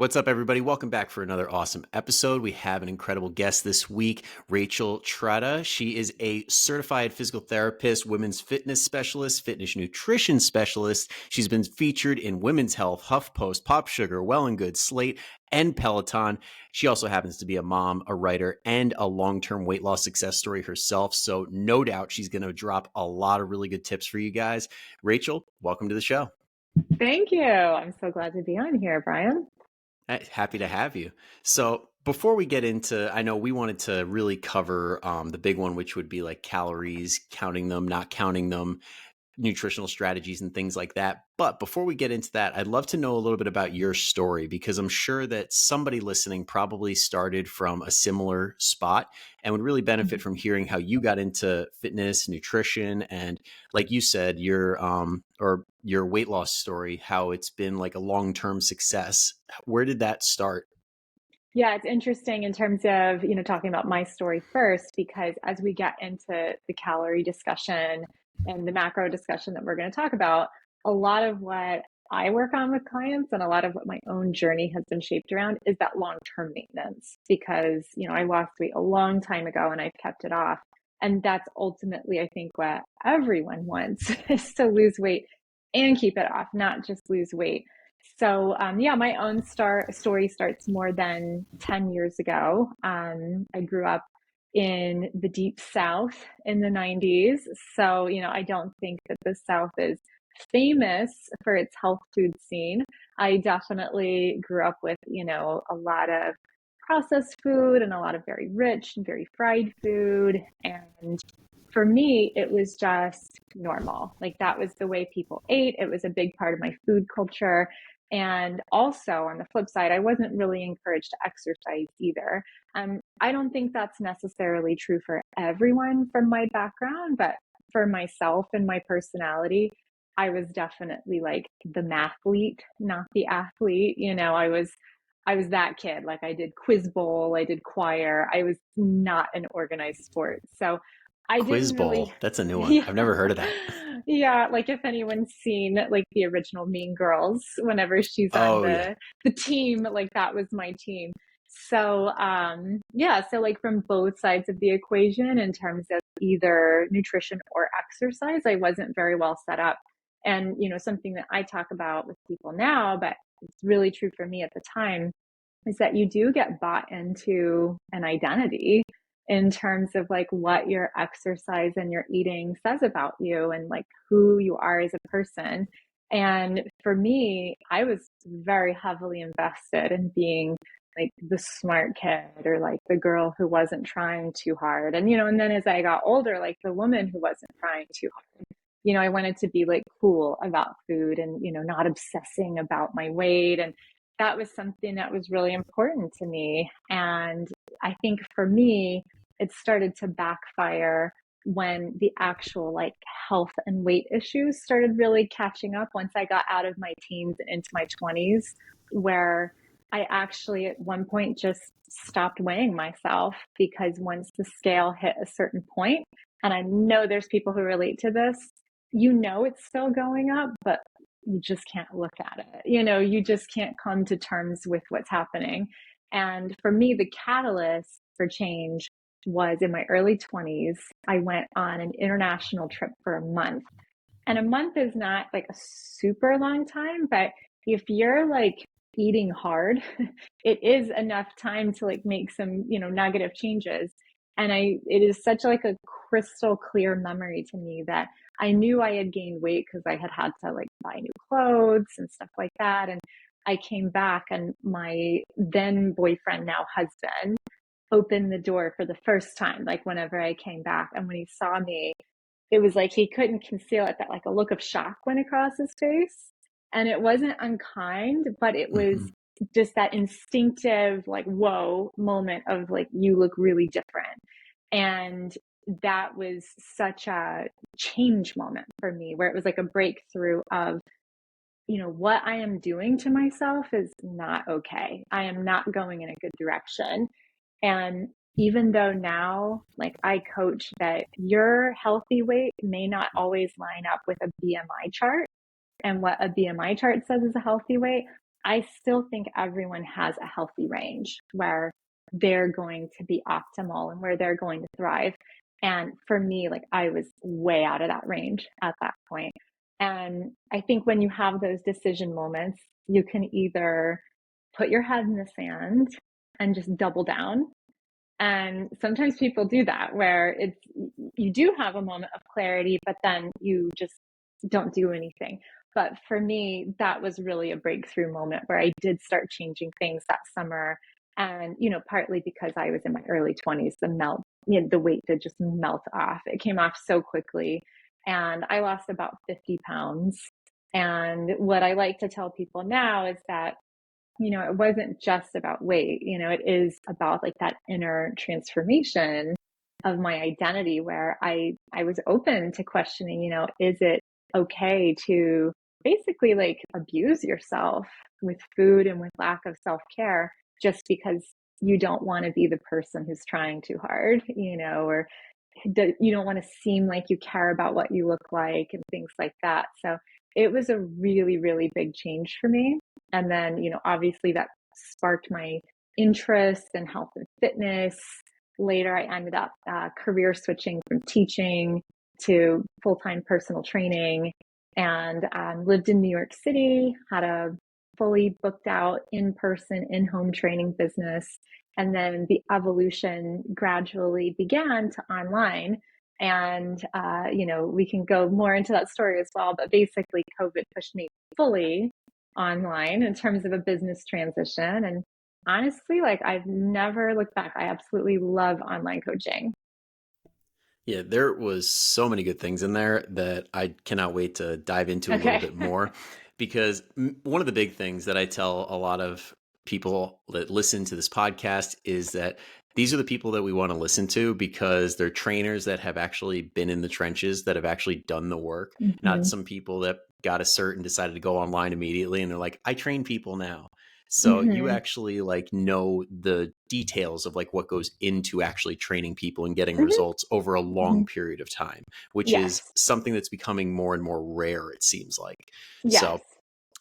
What's up, everybody? Welcome back for another awesome episode. We have an incredible guest this week, Rachel Trotta. She is a certified physical therapist, women's fitness specialist, fitness nutrition specialist. She's been featured in Women's Health, HuffPost, Pop Sugar, Well and Good, Slate, and Peloton. She also happens to be a mom, a writer, and a long-term weight loss success story herself. So no doubt she's going to drop a lot of really good tips for you guys. Rachel, welcome to the show. Thank you. I'm so glad to be on here, Brian. Happy to have you. So before we get into, I know we wanted to really cover the big one, which would be like calories, counting them, not counting them, nutritional strategies and things like that. But before we get into that, I'd love to know a little bit about your story, because I'm sure that somebody listening probably started from a similar spot and would really benefit from hearing how you got into fitness, nutrition, and like you said, your weight loss story, how it's been like a long-term success. Where did that start? Yeah, it's interesting in terms of, talking about my story first, because as we get into the calorie discussion and the macro discussion that we're going to talk about, a lot of what I work on with clients and a lot of what my own journey has been shaped around is that long-term maintenance, because, I lost weight a long time ago and I've kept it off. And that's ultimately, I think, what everyone wants is to lose weight and keep it off, not just lose weight. So, yeah, my own story starts more than 10 years ago. I grew up in the deep South in the 90s. So, I don't think that the South is famous for its health food scene. I definitely grew up with, a lot of processed food and a lot of very rich and very fried food. And for me, it was just normal. Like that was the way people ate. It was a big part of my food culture. And also on the flip side, I wasn't really encouraged to exercise either. I don't think that's necessarily true for everyone from my background, but for myself and my personality, I was definitely like the mathlete, not the athlete. I was that kid. Like I did quiz bowl, I did choir. I was not an organized sport. So I Quiz didn't Bowl. really, That's a new one. yeah, I've never heard of that. yeah. Like if anyone's seen like the original Mean Girls, whenever she's on Oh, yeah. the team, like that was my team. So yeah, so like from both sides of the equation in terms of either nutrition or exercise, I wasn't very well set up. And something that I talk about with people now, but it's really true for me at the time, is that you do get bought into an identity in terms of like what your exercise and your eating says about you and like who you are as a person. And for me, I was very heavily invested in being like the smart kid or like the girl who wasn't trying too hard. And then as I got older, like the woman who wasn't trying too hard. I wanted to be like cool about food and, not obsessing about my weight. And that was something that was really important to me. And I think for me, it started to backfire when the actual like health and weight issues started really catching up once I got out of my teens and into my 20s, where I actually at one point just stopped weighing myself because once the scale hit a certain point, and I know there's people who relate to this, it's still going up, but you just can't look at it. You just can't come to terms with what's happening. And for me, the catalyst for change was in my early 20s. I went on an international trip for a month. And a month is not like a super long time, but if you're like eating hard, it is enough time to like make some, negative changes. And it is such like a crystal clear memory to me that I knew I had gained weight because I had to like buy new clothes and stuff like that. And I came back and my then boyfriend, now husband, opened the door for the first time, like whenever I came back. And when he saw me, it was like he couldn't conceal it, that like a look of shock went across his face. And it wasn't unkind, but it was Mm-hmm. just that instinctive, like, whoa moment of like, you look really different. And that was such a change moment for me, where it was like a breakthrough of, what I am doing to myself is not okay. I am not going in a good direction. And even though now, like I coach that your healthy weight may not always line up with a BMI chart and what a BMI chart says is a healthy weight, I still think everyone has a healthy range where they're going to be optimal and where they're going to thrive. And for me, like I was way out of that range at that point. And I think when you have those decision moments, you can either put your head in the sand and just double down. And sometimes people do that where it's you do have a moment of clarity, but then you just don't do anything. But for me, that was really a breakthrough moment where I did start changing things that summer. And, partly because I was in my early 20s, the weight did just melt off. It came off so quickly. And I lost about 50 pounds. And what I like to tell people now is that it wasn't just about weight, it is about like that inner transformation of my identity where I was open to questioning, is it okay to basically like abuse yourself with food and with lack of self-care just because you don't want to be the person who's trying too hard, or you don't want to seem like you care about what you look like and things like that. So it was a really, really big change for me. And then, obviously that sparked my interest in health and fitness. Later, I ended up career switching from teaching to full-time personal training and lived in New York City, had a fully booked out in-person, in-home training business. And then the evolution gradually began to online. And, we can go more into that story as well. But basically, COVID pushed me fully online in terms of a business transition. And honestly, like I've never looked back. I absolutely love online coaching. Yeah, there was so many good things in there that I cannot wait to dive into a little Okay. bit more because one of the big things that I tell a lot of people that listen to this podcast is that these are the people that we want to listen to because they're trainers that have actually been in the trenches, that have actually done the work, not hmm some people that got a cert and decided to go online immediately and they're like, I train people now. So you hmm actually like know the details of like what goes into actually training people and getting hmm results over a hmm long period of time, which is Yes. something that's becoming more and more rare, it seems like. Yes. So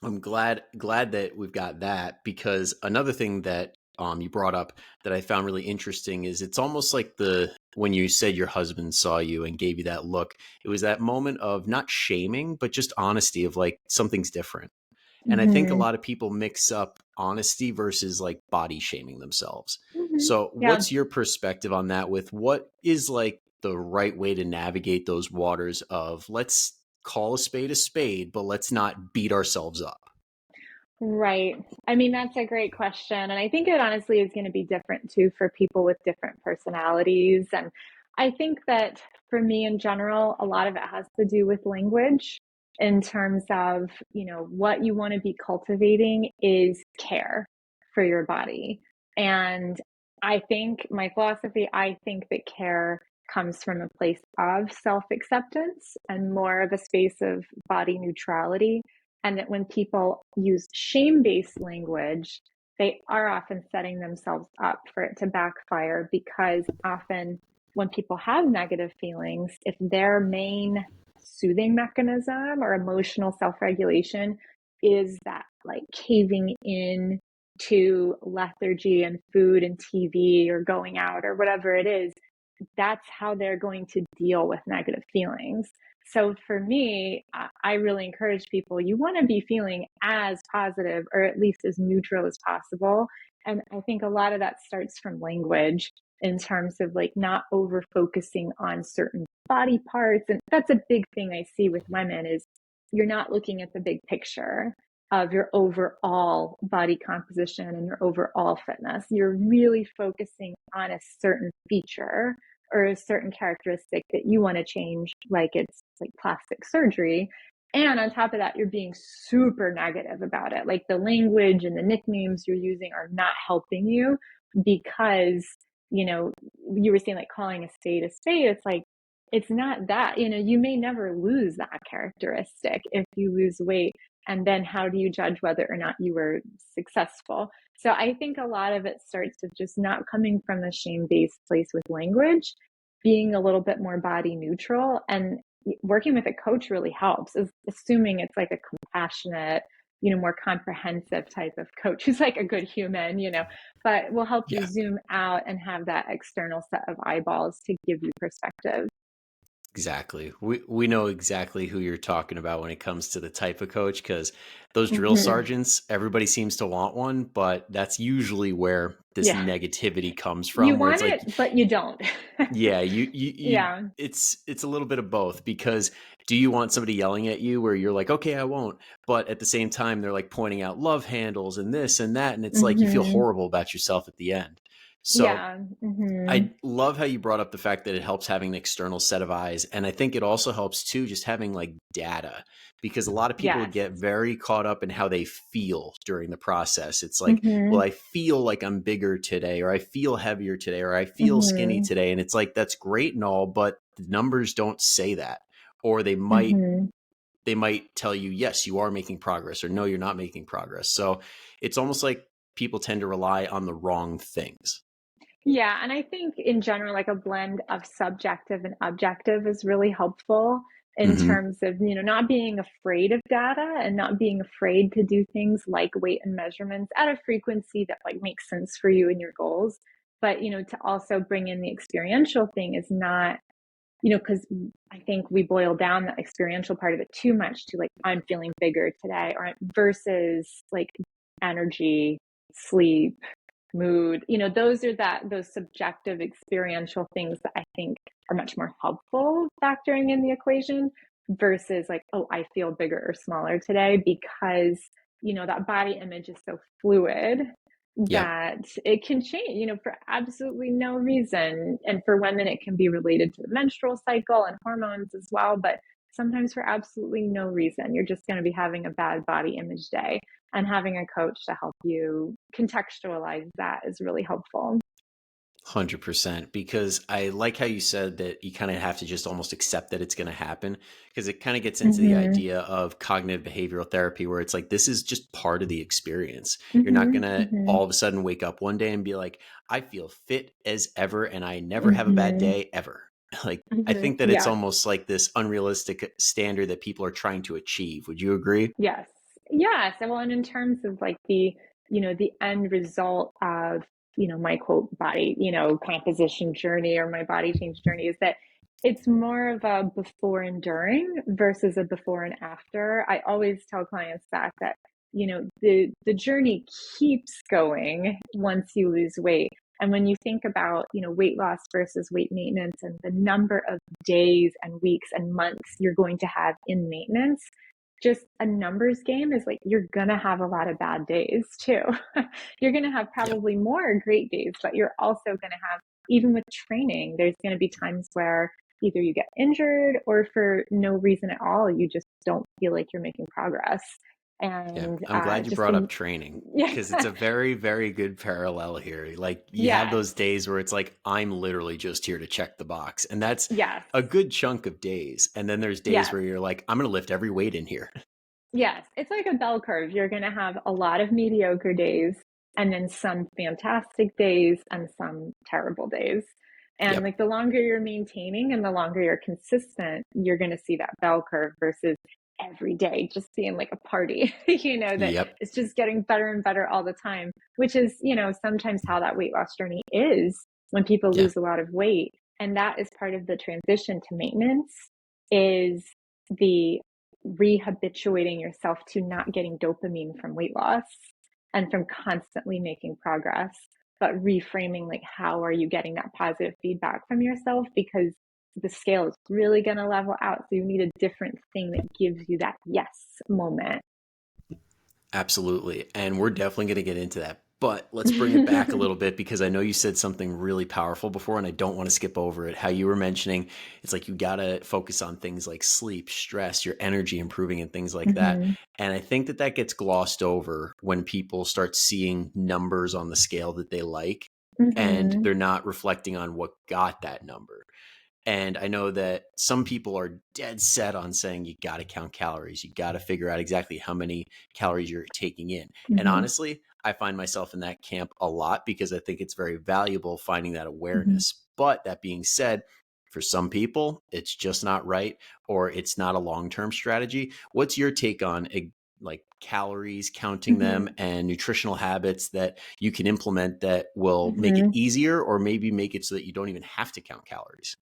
I'm glad that we've got that because another thing that you brought up that I found really interesting is it's almost like the when you said your husband saw you and gave you that look, it was that moment of not shaming, but just honesty of like something's different. And I think a hmm lot of people mix up honesty versus like body shaming themselves. hmm So, Yeah. what's your perspective on that with what is like the right way to navigate those waters of let's call a spade, but let's not beat ourselves up? Right. I mean, that's a great question. And I think it honestly is going to be different too for people with different personalities. And I think that for me in general, a lot of it has to do with language in terms of, what you want to be cultivating is care for your body. And I think my philosophy, I think that care comes from a place of self acceptance and more of a space of body neutrality, and that when people use shame based language, they are often setting themselves up for it to backfire because often when people have negative feelings, if their main soothing mechanism or emotional self regulation is that like caving in to lethargy and food and TV or going out or whatever it is, that's how they're going to deal with negative feelings. So for me, I really encourage people, you want to be feeling as positive or at least as neutral as possible. And I think a lot of that starts from language in terms of like not over focusing on certain body parts. And that's a big thing I see with women is you're not looking at the big picture of your overall body composition and your overall fitness. You're really focusing on a certain feature or a certain characteristic that you want to change, like it's like plastic surgery. And on top of that, you're being super negative about it. Like the language and the nicknames you're using are not helping you because, you were saying like calling a spade a spade. It's like, it's not that, you may never lose that characteristic if you lose weight. And then how do you judge whether or not you were successful? So I think a lot of it starts with just not coming from a shame-based place with language, being a little bit more body neutral, and working with a coach really helps, is assuming it's like a compassionate, more comprehensive type of coach who's like a good human, but will help you Yeah. zoom out and have that external set of eyeballs to give you perspective. Exactly. We know exactly who you're talking about when it comes to the type of coach, because those drill Hmm. sergeants, everybody seems to want one, but that's usually where this Yeah. negativity comes You from, where it's want like, it, but you don't. yeah, you Yeah. it's a little bit of both, because do you want somebody yelling at you where you're like, okay, I won't, but at the same time they're like pointing out love handles and this and that, and it's like you feel Hmm. horrible about yourself at the end. So Yeah. Hmm. I love how you brought up the fact that it helps having an external set of eyes. And I think it also helps too, just having like data, because a lot of people Yes. get very caught up in how they feel during the process. It's like, well, Hmm. I feel like I'm bigger today, or I feel heavier today, or I feel skinny Hmm. today. And it's like, that's great and all, but the numbers don't say that. Or Hmm. they might tell you, yes, you are making progress, or no, you're not making progress. So it's almost like people tend to rely on the wrong things. Yeah, and I think in general, like a blend of subjective and objective is really helpful in Hmm. terms of, not being afraid of data and not being afraid to do things like weight and measurements at a frequency that like makes sense for you and your goals. But, to also bring in the experiential thing is not, because I think we boil down the experiential part of it too much to like, I'm feeling bigger today, or versus like energy, sleep, mood. Those are those subjective experiential things that I think are much more helpful factoring in the equation versus like, oh, I feel bigger or smaller today, because that body image is so fluid Yep. that it can change, for absolutely no reason. And for women, it can be related to the menstrual cycle and hormones as well. But sometimes for absolutely no reason, you're just going to be having a bad body image day. And having a coach to help you contextualize that is really helpful. 100%, because I like how you said that you kind of have to just almost accept that it's going to happen, because it kind of gets into the Mm-hmm. idea of cognitive behavioral therapy, where it's like this is just part of the experience. You're not Mm-hmm. going to Mm-hmm. all of a sudden wake up one day and be like, I feel fit as ever and I never have a bad Mm-hmm. day ever. Like, I Mm-hmm. think that it's Yeah. almost like this unrealistic standard that people are trying to achieve. Would you agree? Yes. Yes. And well, and in terms of like the end result of, my quote body, composition journey or my body change journey is that it's more of a before and during versus a before and after. I always tell clients that, the journey keeps going once you lose weight. And when you think about, weight loss versus weight maintenance and the number of days and weeks and months you're going to have in maintenance, just a numbers game is like you're gonna have a lot of bad days too. You're gonna have Yep. probably more great days, but you're also gonna have, even with training, there's gonna be times where either you get injured or for no reason at all, you just don't feel like you're making progress. Yeah, And I'm glad you just brought the, up training, yeah, because it's a very, very good parallel here. Like, you have yes, those days where it's like, I'm literally just here to check the box. And that's yes, a good chunk of days. And then there's days yes. where you're like, I'm going to lift every weight in here. Yes, it's like a bell curve. You're going to have a lot of mediocre days and then some fantastic days and some terrible days. And Yep. like the longer you're maintaining and the longer you're consistent, you're going to see that bell curve versus every day just being like a party, that Yep. it's just getting better and better all the time, which is, sometimes how that weight loss journey is when people Yeah. lose a lot of weight. And that is part of the transition to maintenance is the rehabituating yourself to not getting dopamine from weight loss and from constantly making progress, but reframing like how are you getting that positive feedback from yourself, because the scale is really going to level out, so you need a different thing that gives you that yes moment. Absolutely. And we're definitely going to get into that. But let's bring it back a little bit, because I know you said something really powerful before and I don't want to skip over it. How you were mentioning it's like you got to focus on things like sleep, stress, your energy improving, and things like that. Mm-hmm. And I think that that gets glossed over when people start seeing numbers on the scale that they like, and Mm-hmm. they're not reflecting on what got that number. And I know that some people are dead set on saying you got to count calories. You got to figure out exactly how many calories you're taking in. And Mm-hmm. honestly, I find myself in that camp a lot, because I think it's very valuable finding that Mm-hmm. awareness. But that being said, for some people, it's just not right, or it's not a long term strategy. What's your take on like calories, counting them, Hmm. and nutritional habits that you can implement that will make it Hmm. easier, or maybe make it so that you don't even have to count calories?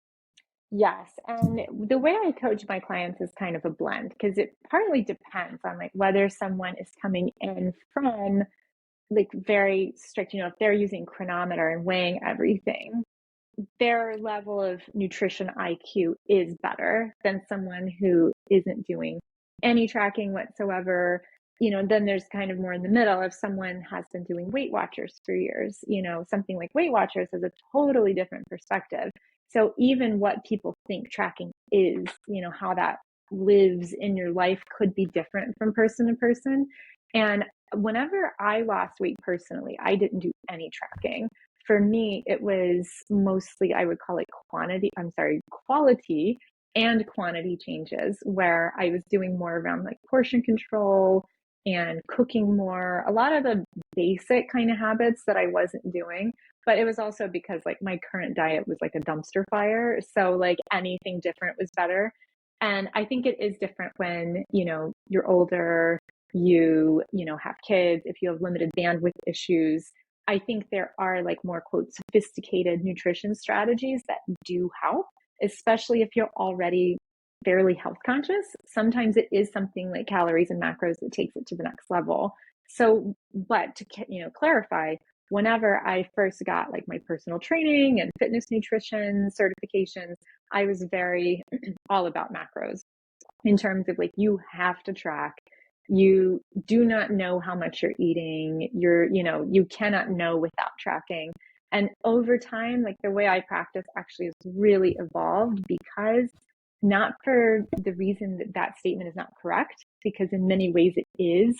Yes. And the way I coach my clients is kind of a blend because it partly depends on like whether someone is coming in from like very strict, if they're using chronometer and weighing everything, their level of nutrition IQ is better than someone who isn't doing any tracking whatsoever. Then there's kind of more in the middle if someone has been doing Weight Watchers for years. Something like Weight Watchers has a totally different perspective. So even what people think tracking is, how that lives in your life could be different from person to person. And whenever I lost weight personally, I didn't do any tracking. For me, it was mostly, I would call it quality and quantity changes, where I was doing more around like portion control and cooking more, a lot of the basic kind of habits that I wasn't doing. But it was also because like my current diet was like a dumpster fire. So like anything different was better. And I think it is different when, you're older, have kids, if you have limited bandwidth issues. I think there are like more quote sophisticated nutrition strategies that do help, especially if you're already fairly health conscious. Sometimes it is something like calories and macros that takes it to the next level. So, but to clarify, whenever I first got like my personal training and fitness nutrition certifications, I was very all about macros in terms of like you have to track. You do not know how much you're eating. You cannot know without tracking. And over time, like the way I practice actually has really evolved, because not for the reason that that statement is not correct, because in many ways it is.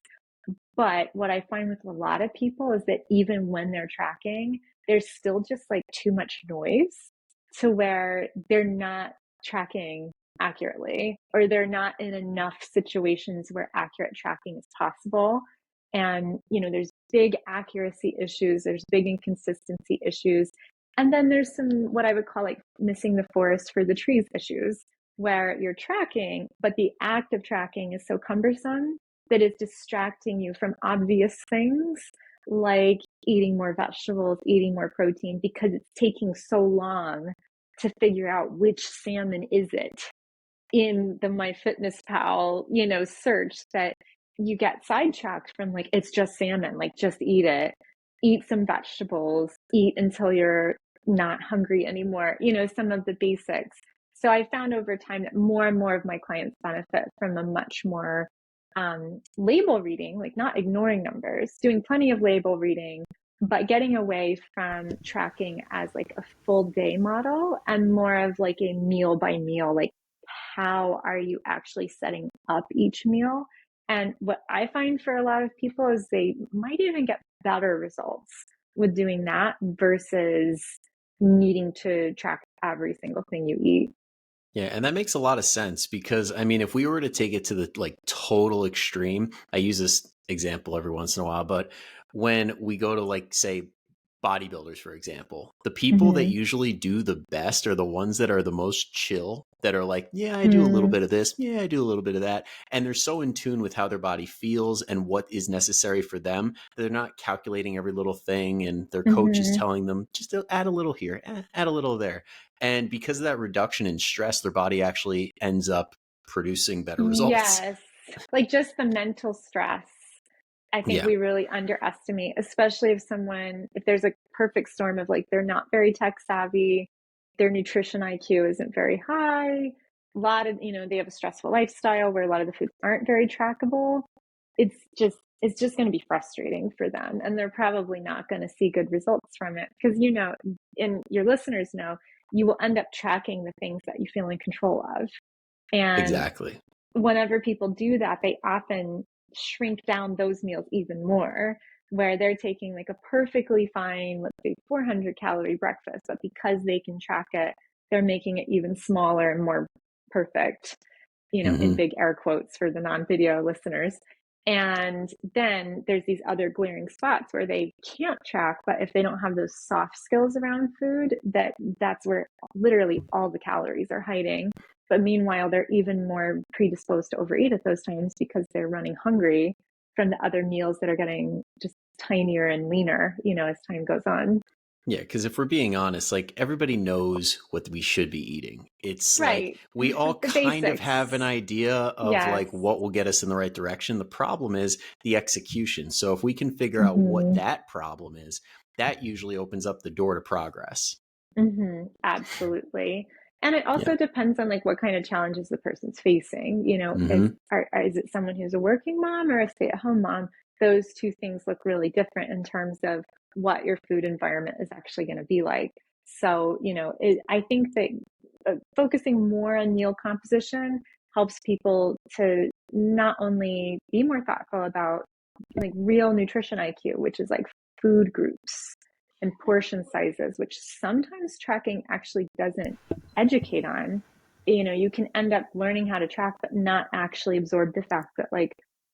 But what I find with a lot of people is that even when they're tracking, there's still just like too much noise to where they're not tracking accurately, or they're not in enough situations where accurate tracking is possible. And, there's big accuracy issues, there's big inconsistency issues. And then there's some, what I would call like missing the forest for the trees issues, where you're tracking, but the act of tracking is so cumbersome that is distracting you from obvious things like eating more vegetables, eating more protein, because it's taking so long to figure out which salmon is it in the MyFitnessPal, search, that you get sidetracked from like, it's just salmon, like just eat it, eat some vegetables, eat until you're not hungry anymore, some of the basics. So I found over time that more and more of my clients benefit from a much more label reading, like not ignoring numbers, doing plenty of label reading, but getting away from tracking as like a full day model and more of like a meal by meal, like how are you actually setting up each meal? And what I find for a lot of people is they might even get better results with doing that versus needing to track every single thing you eat. Yeah, and that makes a lot of sense because I mean, if we were to take it to the like total extreme, I use this example every once in a while, but when we go to like say bodybuilders, for example, the people that Mm-hmm. usually do the best are the ones that are the most chill, that are like, yeah, I do a little Mm-hmm. bit of this, yeah, I do a little bit of that, and they're so in tune with how their body feels and what is necessary for them that they're not calculating every little thing, and their coach is Mm-hmm. telling them just to add a little here, add a little there. And because of that reduction in stress, their body actually ends up producing better results. Yes. Like just the mental stress, I think Yeah. we really underestimate, especially if there's a perfect storm of like they're not very tech savvy, their nutrition IQ isn't very high, a lot of, they have a stressful lifestyle where a lot of the foods aren't very trackable. It's just going to be frustrating for them, and they're probably not going to see good results from it because, and your listeners know, you will end up tracking the things that you feel in control of. And Exactly. whenever people do that, they often shrink down those meals even more, where they're taking like a perfectly fine, let's say 400-calorie breakfast, but because they can track it, they're making it even smaller and more perfect, in Hmm. big air quotes for the non-video listeners. And then there's these other glaring spots where they can't track, but if they don't have those soft skills around food, that's where literally all the calories are hiding. But meanwhile, they're even more predisposed to overeat at those times because they're running hungry from the other meals that are getting just tinier and leaner, as time goes on. Yeah, because if we're being honest, like everybody knows what we should be eating. It's like Right. we all The kind of have an basics. idea of Yes. like what will get us in the right direction. The problem is the execution. So if we can figure out what Hmm. that problem is, that usually opens up the door to progress. Absolutely. And it Yeah. also depends on like what kind of challenges the person's facing. If Hmm. is it someone who's a working mom or a stay-at-home mom? Those two things look really different in terms of what your food environment is actually going to be like. So, I think that focusing more on meal composition helps people to not only be more thoughtful about like real nutrition IQ, which is like food groups and portion sizes, which sometimes tracking actually doesn't educate on. You can end up learning how to track, but not actually absorb the fact that like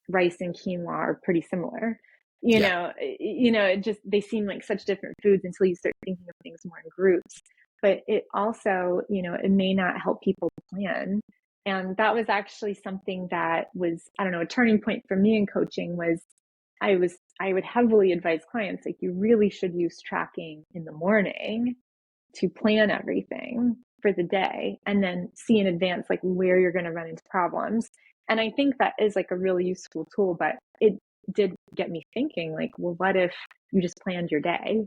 rice and quinoa are pretty similar. Yeah. It just they seem like such different foods until you start thinking of things more in groups. But it also, it may not help people plan. And that was actually something that was, I don't know, a turning point for me in coaching was I would heavily advise clients like you really should use tracking in the morning to plan everything for the day and then see in advance like where you're going to run into problems. And I think that is like a really useful tool, but it did get me thinking like, well, what if you just planned your day?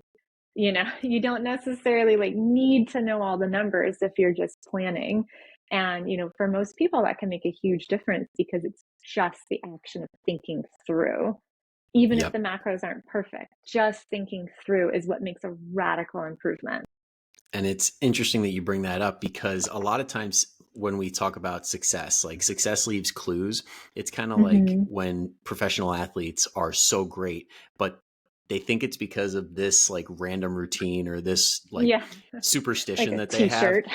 You don't necessarily like need to know all the numbers if you're just planning. And, for most people that can make a huge difference because it's just the action of thinking through. Even if Yep. the macros aren't perfect, just thinking through is what makes a radical improvement. And it's interesting that you bring that up because a lot of times when we talk about success, like success leaves clues. It's kind of like Mm-hmm. when professional athletes are so great, but they think it's because of this like random routine or this like Yeah, like superstition a that they have, t-shirt.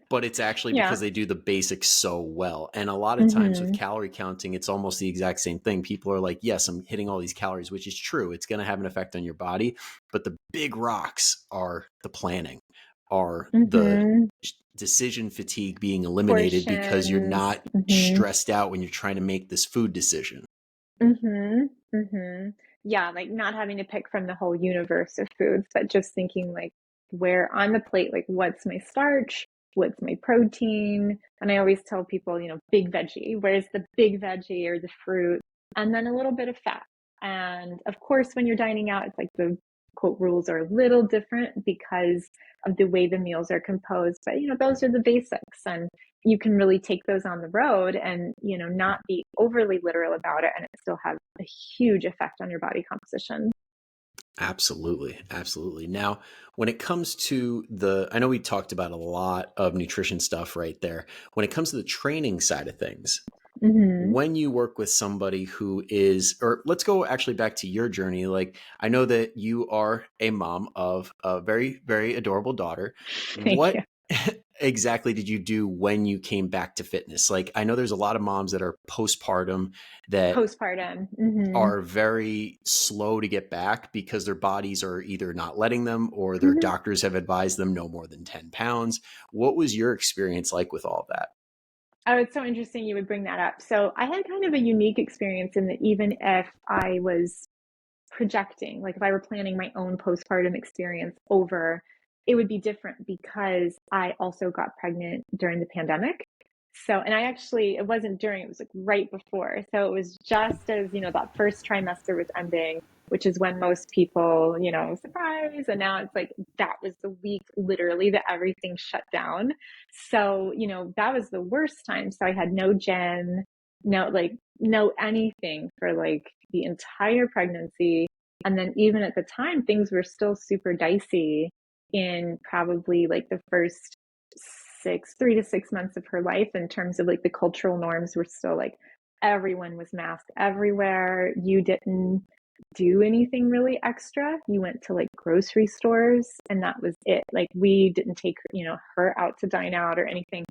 but it's actually Yeah. because they do the basics so well. And a lot of times with Mm-hmm. calorie counting, it's almost the exact same thing. People are like, yes, I'm hitting all these calories, which is true. It's going to have an effect on your body. But the big rocks are the planning, are the Mm-hmm. decision fatigue being eliminated because you're Portions. not Mm-hmm. stressed out when you're trying to make this food decision. Mm-hmm. Mm-hmm. Yeah, like not having to pick from the whole universe of foods, but just thinking like where on the plate, like what's my starch, what's my protein. And I always tell people, big veggie, where's the big veggie or the fruit, and then a little bit of fat. And of course, when you're dining out, it's like the quote rules are a little different because of the way the meals are composed. But those are the basics. And you can really take those on the road and not be overly literal about it and it still have a huge effect on your body composition. Absolutely. Absolutely. Now, when it comes to I know we talked about a lot of nutrition stuff right there. When it comes to the training side of things, Mm-hmm. when you work with somebody who is, or let's go actually back to your journey. Like, I know that you are a mom of a very, very adorable daughter. Thank you. What exactly did you do when you came back to fitness? Like, I know there's a lot of moms that are postpartum that Postpartum. Mm-hmm. are very slow to get back because their bodies are either not letting them or their Mm-hmm. doctors have advised them no more than 10 pounds. What was your experience like with all of that? Oh, it's so interesting you would bring that up. So I had kind of a unique experience in that even if I was projecting, like if I were planning my own postpartum experience over, it would be different because I also got pregnant during the pandemic. So, and I actually, it wasn't during, it was like right before. So it was just as, that first trimester was ending, which is when most people, surprise. And now it's like that was the week literally that everything shut down. So, that was the worst time. So I had no gym, no anything for like the entire pregnancy. And then even at the time, things were still super dicey in probably like the first 3 to 6 months of her life in terms of like the cultural norms were still like everyone was masked everywhere. You didn't do anything really extra. You went to like grocery stores and that was it. Like we didn't take, her out to dine out or anything.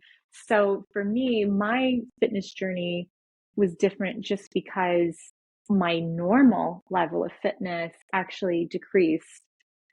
So for me, my fitness journey was different just because my normal level of fitness actually decreased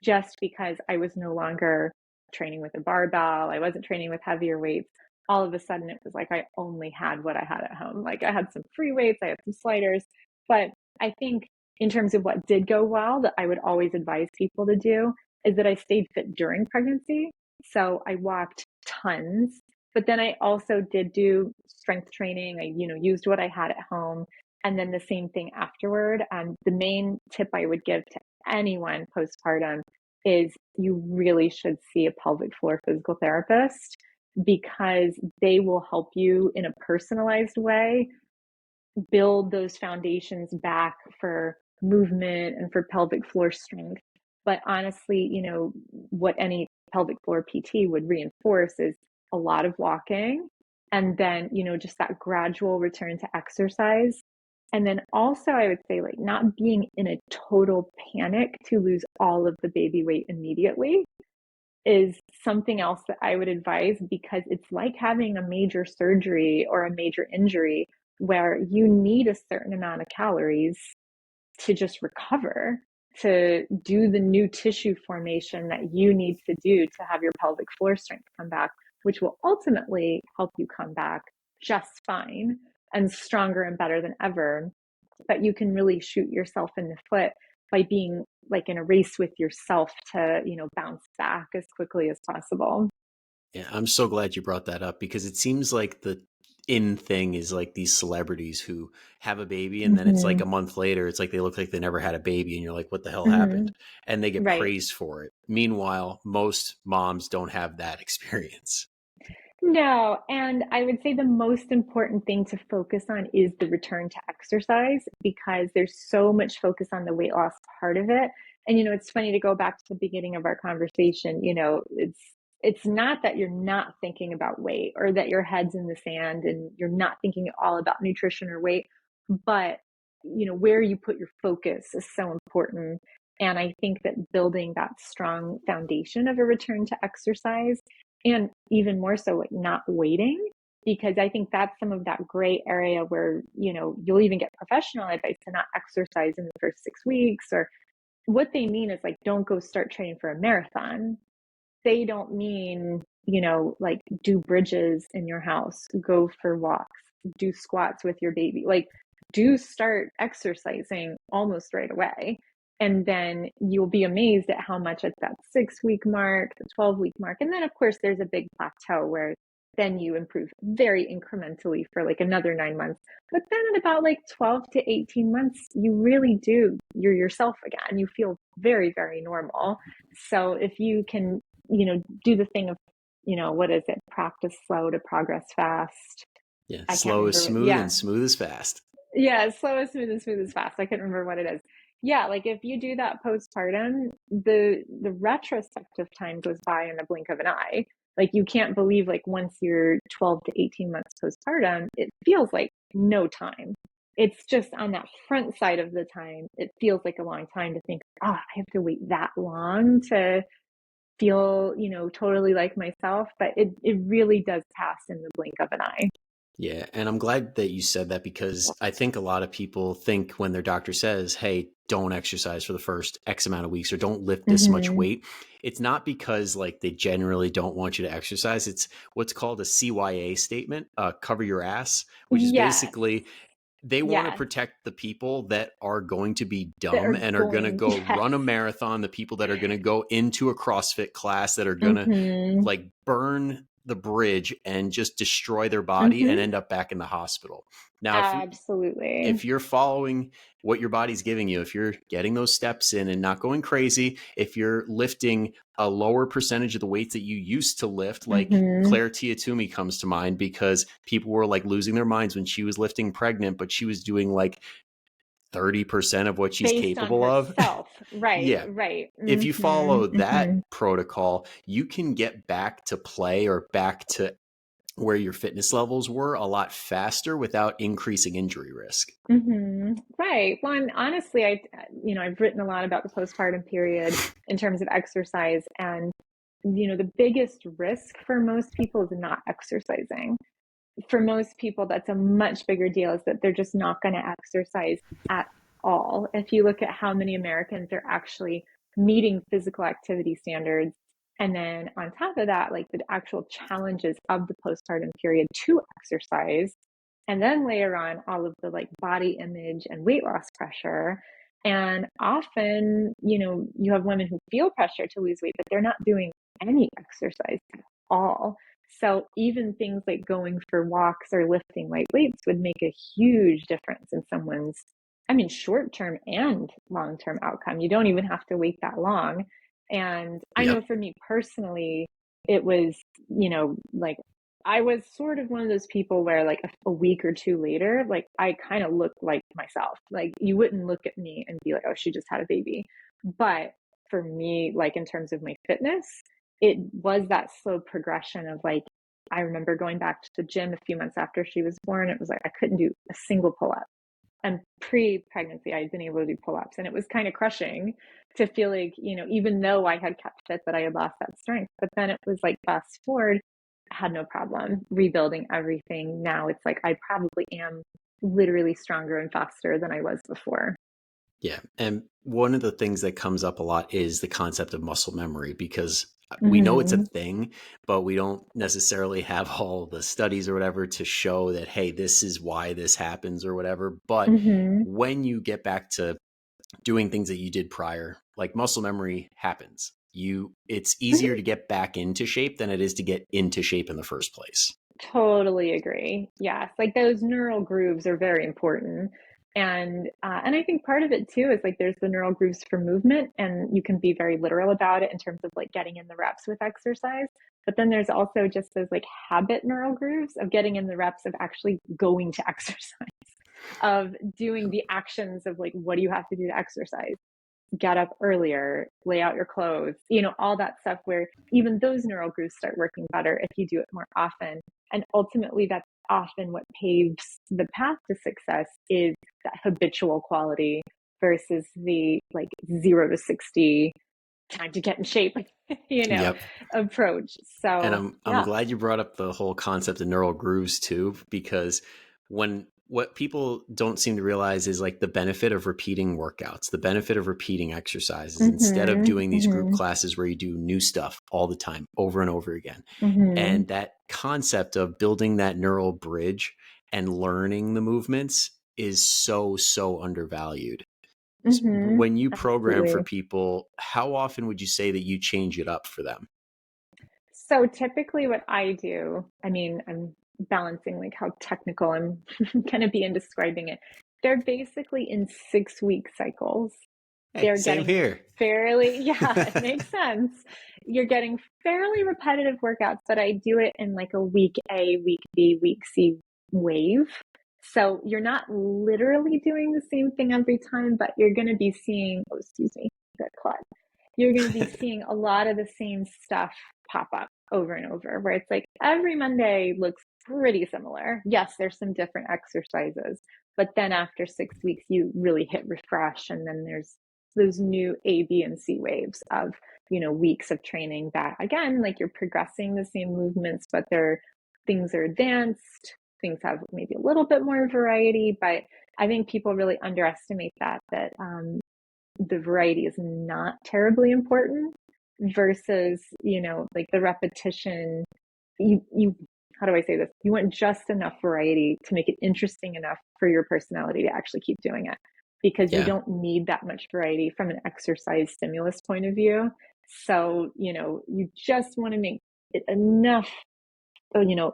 just because I was no longer training with a barbell. I wasn't training with heavier weights. all of a sudden it was like I only had what I had at home. Like I had some free weights, I had some sliders, but I think in terms of what did go well that I would always advise people to do is that I stayed fit during pregnancy. So I walked tons, but then I also did do strength training. I, used what I had at home. And then the same thing afterward. The main tip I would give to anyone postpartum is you really should see a pelvic floor physical therapist because they will help you in a personalized way build those foundations back for movement and for pelvic floor strength. But honestly, what any pelvic floor PT would reinforce is a lot of walking and then, just that gradual return to exercise. And then also, I would say, like, not being in a total panic to lose all of the baby weight immediately is something else that I would advise because it's like having a major surgery or a major injury where you need a certain amount of calories to just recover, to do the new tissue formation that you need to do to have your pelvic floor strength come back, which will ultimately help you come back just fine and stronger and better than ever. But you can really shoot yourself in the foot by being like in a race with yourself to, bounce back as quickly as possible. Yeah, I'm so glad you brought that up because it seems like the in thing is like these celebrities who have a baby and then it's like Mm-hmm. a month later, it's like they look like they never had a baby and you're like, what the hell Mm-hmm. happened? And they get Right. praised for it. Meanwhile, most moms don't have that experience. No, and I would say the most important thing to focus on is the return to exercise because there's so much focus on the weight loss part of it. And it's funny to go back to the beginning of our conversation, it's not that you're not thinking about weight or that your head's in the sand and you're not thinking at all about nutrition or weight, but where you put your focus is so important. And I think that building that strong foundation of a return to exercise and even more so like not waiting because I think that's some of that gray area where you'll even get professional advice to not exercise in the first 6 weeks or what they mean is like don't go start training for a marathon. They don't mean like do bridges in your house, go for walks, do squats with your baby, like do start exercising almost right away. And then you'll be amazed at how much at that 6 week mark, the 12-week mark. And then, of course, there's a big plateau where then you improve very incrementally for like another 9 months. But then at about like 12 to 18 months, you really do, you're yourself again. You feel very, very normal. So if you can, do the thing of, what is it? Practice slow to progress fast. Yeah, I can't slow is remember. smooth Yeah. and smooth is fast. Yeah, slow is smooth and smooth is fast. I couldn't remember what it is. Yeah, like if you do that postpartum, the retrospective time goes by in the blink of an eye. Like you can't believe like once you're 12 to 18 months postpartum, it feels like no time. It's just on that front side of the time, it feels like a long time to think, oh, I have to wait that long to feel, totally like myself, but it really does pass in the blink of an eye. Yeah, and I'm glad that you said that because I think a lot of people think when their doctor says, "Hey, don't exercise for the first X amount of weeks or don't lift this much Mm-hmm. weight," it's not because like they generally don't want you to exercise. It's what's called a CYA statement, cover your ass, which is Yes. basically they want to Yes. protect the people that are going to be That dumb are and are going to going, go yes. run a marathon, the people that are going to go into a CrossFit class that are going to Mm-hmm. like burn the bridge and just destroy their body and Mm-hmm. end up back in the hospital. Now, Absolutely. if you're following what your body's giving you, if you're getting those steps in and not going crazy, if you're lifting a lower percentage of the weights that you used to lift, like Mm-hmm. Claire Tiatumi comes to mind because people were like losing their minds when she was lifting pregnant, but she was doing like 30% of what she's Based on capable of. herself. Right, Yeah. right. If you Mm-hmm. follow that Mm-hmm. protocol, you can get back to play or back to where your fitness levels were a lot faster without increasing injury risk. Mm-hmm. Right. Well, and honestly, I've written a lot about the postpartum period in terms of exercise, and the biggest risk for most people is not exercising. For most people, that's a much bigger deal is that they're just not going to exercise at all. If you look at how many Americans are actually meeting physical activity standards, And then on top of that, like the actual challenges of the postpartum period to exercise, and then layer on all of the like body image and weight loss pressure. And often, you have women who feel pressure to lose weight, but they're not doing any exercise at all. So even things like going for walks or lifting light weights would make a huge difference in someone's, I mean, short-term and long-term outcome. You don't even have to wait that long. And I know Yep. for me personally, it was, like I was sort of one of those people where like a week or two later, like I kind of looked like myself. Like you wouldn't look at me and be like, oh, she just had a baby. But for me, like in terms of my fitness, it was that slow progression of like, I remember going back to the gym a few months after she was born. It was like I couldn't do a single pull up. And pre-pregnancy, I'd been able to do pull-ups, and it was kind of crushing to feel like, even though I had kept fit, that I had lost that strength. But then it was like fast forward, I had no problem rebuilding everything. Now it's like I probably am literally stronger and faster than I was before. Yeah. And one of the things that comes up a lot is the concept of muscle memory, because we know it's a Mm-hmm. thing, but we don't necessarily have all the studies or whatever to show that, hey, this is why this happens or whatever. But Mm-hmm. when you get back to doing things that you did prior, like muscle memory happens. It's easier to get back into shape than it is to get into shape in the first place. Totally agree. Yes, like those neural grooves are very important. And I think part of it too is like there's the neural grooves for movement, and you can be very literal about it in terms of like getting in the reps with exercise. But then there's also just those like habit neural grooves of getting in the reps of actually going to exercise, of doing the actions of like what do you have to do to exercise? Get up earlier, lay out your clothes, all that stuff where even those neural grooves start working better if you do it more often. And ultimately, that's often what paves the path to success is that habitual quality versus the like 0 to 60 time to get in shape, Yep. approach. And So, I'm yeah. glad you brought up the whole concept of neural grooves too, because what people don't seem to realize is like the benefit of repeating workouts, the benefit of repeating exercises instead of Mm-hmm. doing these group Mm-hmm. classes where you do new stuff all the time, over and over again. Mm-hmm. And that concept of building that neural bridge and learning the movements is so, so undervalued. Mm-hmm. When you program for Absolutely. people, how often would you say that you change it up for them? So typically what I do, I mean, I'm balancing like how technical I'm gonna be in describing it. They're basically in 6-week cycles. Hey, They're same getting here. fairly, yeah, it makes sense. You're getting fairly repetitive workouts, but I do it in like a week A, week B, week C wave. So you're not literally doing the same thing every time, but you're going to be seeing, oh, excuse me, that clot. You're going to be seeing a lot of the same stuff pop up over and over, where it's like every Monday looks pretty similar. Yes, there's some different exercises, but then after 6 weeks, you really hit refresh, and then there's those new A, B, and C waves of, weeks of training that again, like you're progressing the same movements, but things are advanced, things have maybe a little bit more variety. But I think people really underestimate that the variety is not terribly important versus, like the repetition. You how do I say this? You want just enough variety to make it interesting enough for your personality to actually keep doing it, because you Yeah, don't need that much variety from an exercise stimulus point of view. So, you just want to make it enough,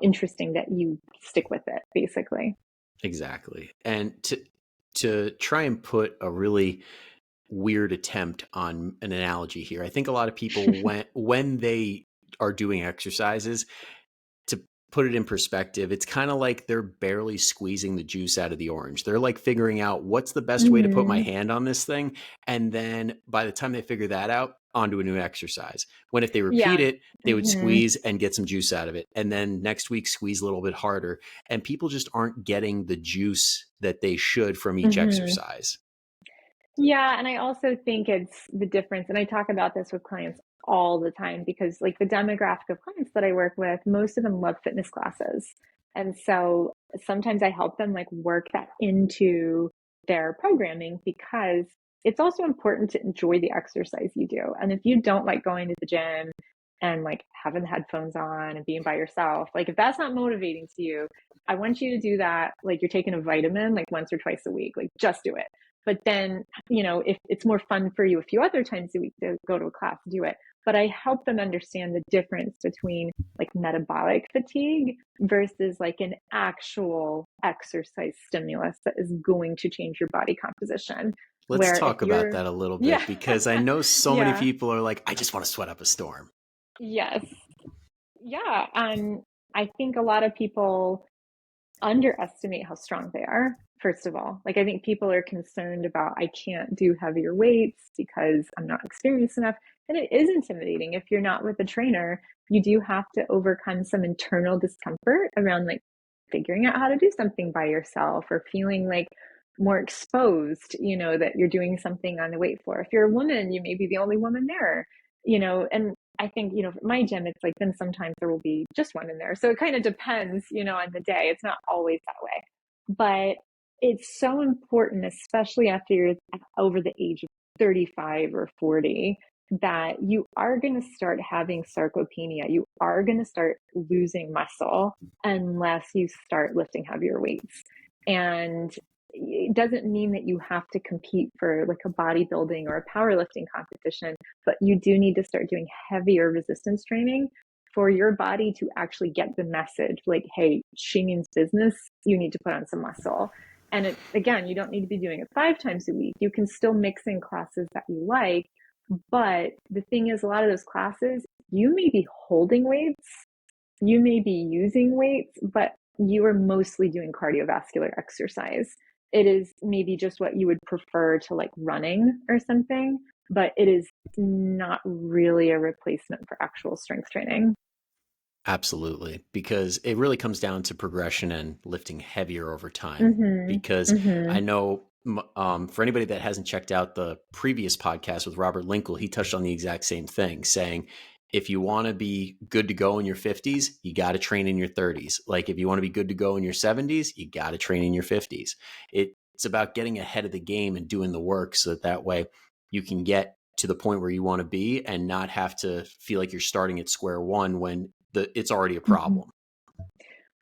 interesting that you stick with it, basically. exactly. And to try and put a really weird attempt on an analogy here, I think a lot of people when they are doing exercises, to put it in perspective, it's kind of like they're barely squeezing the juice out of the orange. They're like figuring out what's the best way to put my Mm-hmm. hand on this thing. And then by the time they figure that out, onto a new exercise. When if they repeat Yeah. it, they would Mm-hmm. squeeze and get some juice out of it. And then next week, squeeze a little bit harder. And people just aren't getting the juice that they should from each Mm-hmm. exercise. Yeah, and I also think it's the difference, and I talk about this with clients all the time because, like, the demographic of clients that I work with, most of them love fitness classes. And so sometimes I help them like work that into their programming because it's also important to enjoy the exercise you do. And if you don't like going to the gym, and like having the headphones on and being by yourself. Like if that's not motivating to you, I want you to do that like you're taking a vitamin like once or twice a week. Like just do it. But then, if it's more fun for you a few other times a week to go to a class, do it. But I help them understand the difference between like metabolic fatigue versus like an actual exercise stimulus that is going to change your body composition. Let's Where if talk about you're, that a little yeah, bit, because I know so many yeah, people are like, I just want to sweat up a storm. yes, yeah. I think a lot of people underestimate how strong they are, first of all. Like, I think people are concerned about, I can't do heavier weights because I'm not experienced enough. And it is intimidating. If you're not with a trainer, you do have to overcome some internal discomfort around like figuring out how to do something by yourself or feeling like more exposed, that you're doing something on the weight floor. If you're a woman, you may be the only woman there, and I think, for my gym, it's like then sometimes there will be just one in there. So it kind of depends, on the day. It's not always that way. But it's so important, especially after you're over the age of 35 or 40, that you are going to start having sarcopenia. You are going to start losing muscle unless you start lifting heavier weights. And it doesn't mean that you have to compete for like a bodybuilding or a powerlifting competition, but you do need to start doing heavier resistance training for your body to actually get the message like, hey, she means business. You need to put on some muscle. And again, you don't need to be doing it 5 times a week. You can still mix in classes that you like. But the thing is, a lot of those classes, you may be holding weights, you may be using weights, but you are mostly doing cardiovascular exercise. It is maybe just what you would prefer to like running or something, but it is not really a replacement for actual strength training. Absolutely, because it really comes down to progression and lifting heavier over time. Mm-hmm. Because I Mm-hmm. know for anybody that hasn't checked out the previous podcast with Robert Linkle, he touched on the exact same thing, saying if you want to be good to go in your 50s, you got to train in your 30s. Like if you want to be good to go in your 70s, you got to train in your 50s. It's about getting ahead of the game and doing the work so that way you can get to the point where you want to be and not have to feel like you're starting at square one when it's already a Mm-hmm. problem.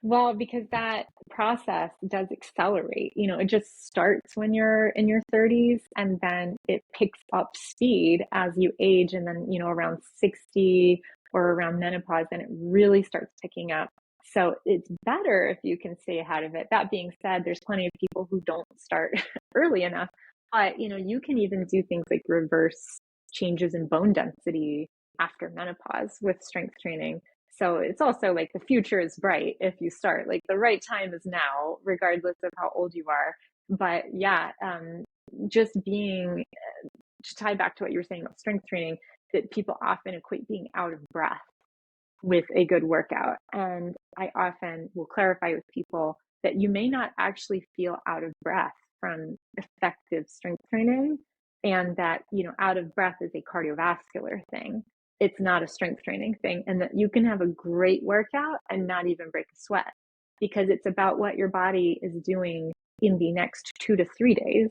Well, because that process does accelerate. It just starts when you're in your 30s and then it picks up speed as you age. And then, around 60 or around menopause, then it really starts picking up. So it's better if you can stay ahead of it. That being said, there's plenty of people who don't start early enough. But, you can even do things like reverse changes in bone density after menopause with strength training. So it's also like the future is bright if you start. Like the right time is now, regardless of how old you are. But yeah, just being to tie back to what you were saying about strength training, that people often equate being out of breath with a good workout. And I often will clarify with people that you may not actually feel out of breath from effective strength training, and that, out of breath is a cardiovascular thing. It's not a strength training thing, and that you can have a great workout and not even break a sweat because it's about what your body is doing in the next 2 to 3 days,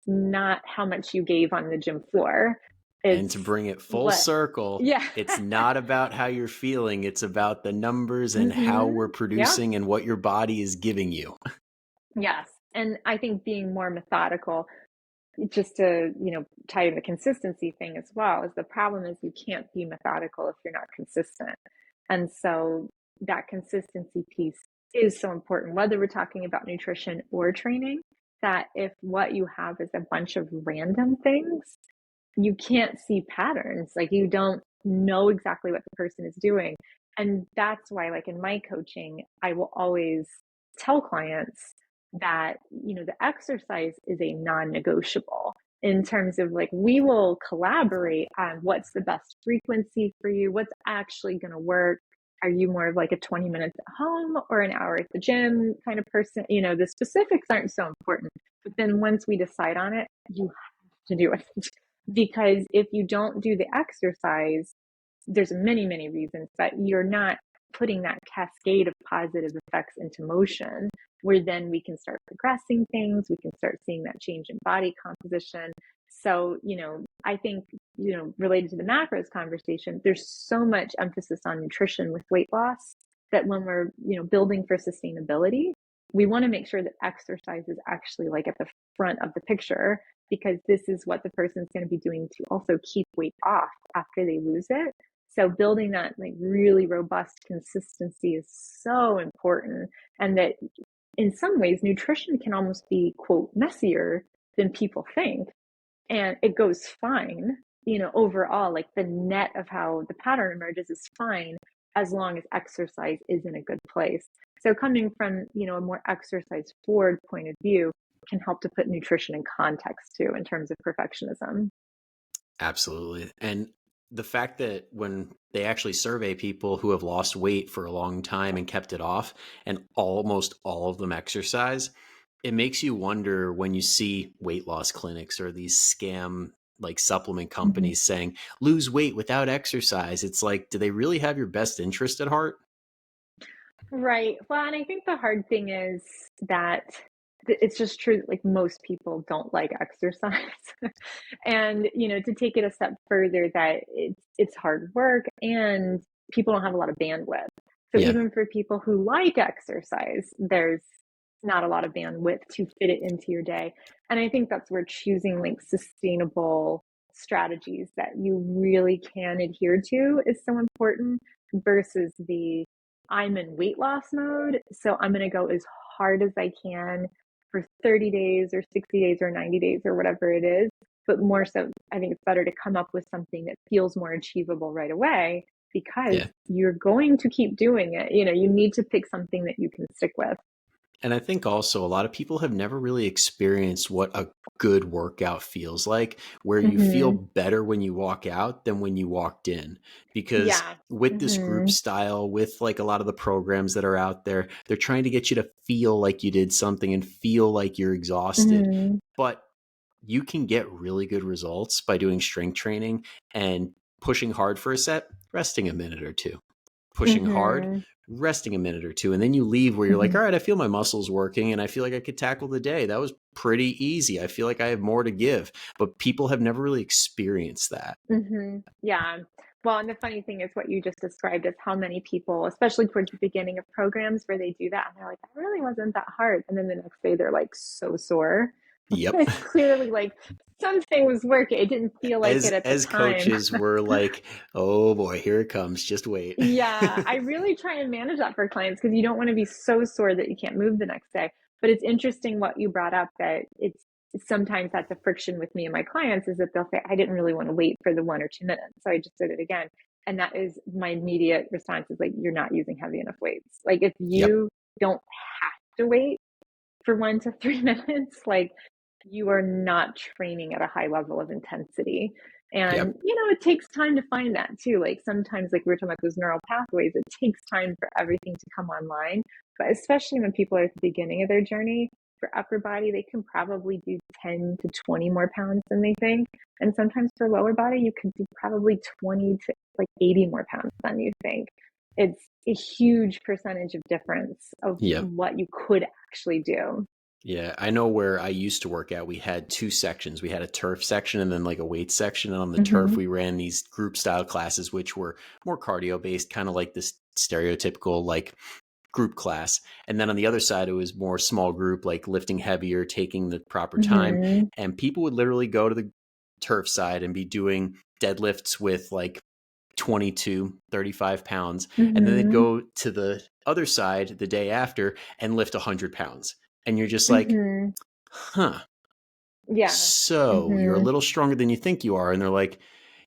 not how much you gave on the gym floor. And It's to bring it full what, circle, yeah. it's not about how you're feeling. It's about the numbers and how we're Mm-hmm. Yeah. producing and what your body is giving you. Yes. And I think being more methodical, just to, tie in the consistency thing as well, is the problem is you can't be methodical if you're not consistent. And so that consistency piece is so important, whether we're talking about nutrition or training, that if what you have is a bunch of random things, you can't see patterns. Like you don't know exactly what the person is doing. And that's why, like in my coaching, I will always tell clients that, the exercise is a non-negotiable in terms of like, we will collaborate on what's the best frequency for you, what's actually going to work. Are you more of like a 20 minutes at home or an hour at the gym kind of person? The specifics aren't so important. But then once we decide on it, you have to do it. Because if you don't do the exercise, there's many, many reasons, but you're not putting that cascade of positive effects into motion, where then we can start progressing things, we can start seeing that change in body composition. So, I think, related to the macros conversation, there's so much emphasis on nutrition with weight loss that when we're, building for sustainability, we want to make sure that exercise is actually like at the front of the picture, because this is what the person's going to be doing to also keep weight off after they lose it. So building that like really robust consistency is so important. And that in some ways, nutrition can almost be, quote, messier than people think. And it goes fine, overall, like the net of how the pattern emerges is fine as long as exercise is in a good place. So coming from, a more exercise forward point of view can help to put nutrition in context too, in terms of perfectionism. Absolutely. And the fact that when they actually survey people who have lost weight for a long time and kept it off, and almost all of them exercise, it makes you wonder when you see weight loss clinics or these scam like supplement Mm-hmm. companies saying lose weight without exercise. It's like, do they really have your best interest at heart? Right. Well, and I think the hard thing is that it's just true that like most people don't like exercise. And, to take it a step further, that it's hard work and people don't have a lot of bandwidth. So Yeah. even for people who like exercise, there's not a lot of bandwidth to fit it into your day. And I think that's where choosing like sustainable strategies that you really can adhere to is so important versus the I'm in weight loss mode, so I'm going to go as hard as I can for 30 days or 60 days or 90 days or whatever it is. But more so, I think it's better to come up with something that feels more achievable right away, because Yeah. you're going to keep doing it. You need to pick something that you can stick with. And I think also a lot of people have never really experienced what a good workout feels like, where you feel Mm-hmm. better when you walk out than when you walked in. Because Yeah. with this group Mm-hmm. style, with like a lot of the programs that are out there, they're trying to get you to feel like you did something and feel like you're exhausted. Mm-hmm. But you can get really good results by doing strength training and pushing hard for a set, resting a minute or two, pushing hard, Mm-hmm. resting a minute or two, and then you leave where you're like, Mm-hmm. all right, I feel my muscles working and I feel like I could tackle the day. That was pretty easy. I feel like I have more to give. But people have never really experienced that. Mm-hmm. Yeah. Well, and the funny thing is what you just described is how many people, especially towards the beginning of programs where they do that, and they're like, that really wasn't that hard. And then the next day they're like so sore. Yep. It's clearly like something was working. It didn't feel like it at the As time. coaches, we're like, oh boy, here it comes. Just wait. Yeah, I really try and manage that for clients because you don't want to be so sore that you can't move the next day. But it's interesting what you brought up, that it's sometimes that's a friction with me and my clients, is that they'll say, I didn't really want to wait for the 1 or 2 minutes. So I just did it again. And that is my immediate response is like, you're not using heavy enough weights. Like if Yep. you don't have to wait for 1 to 3 minutes, like you are not training at a high level of intensity. And, Yep. it takes time to find that too. Like sometimes, like we were talking about those neural pathways, it takes time for everything to come online. But especially when people are at the beginning of their journey, for upper body, they can probably do 10 to 20 more pounds than they think. And sometimes for lower body, you can do probably 20 to like 80 more pounds than you think. It's a huge percentage of difference of Yep. what you could actually do. Yeah, I know where I used to work at, we had two sections. We had a turf section and then like a weight section. And on the turf, Mm-hmm. we ran these group style classes, which were more cardio based, kind of like this stereotypical like group class. And then on the other side, it was more small group, like lifting heavier, taking the proper time. Mm-hmm. And people would literally go to the turf side and be doing deadlifts with like 22, 35 pounds. And then they'd Mm-hmm. go to the other side the day after and lift 100 pounds. And you're just like, Mm-hmm. huh, Yeah. so you're a Mm-hmm. little stronger than you think you are. And they're like,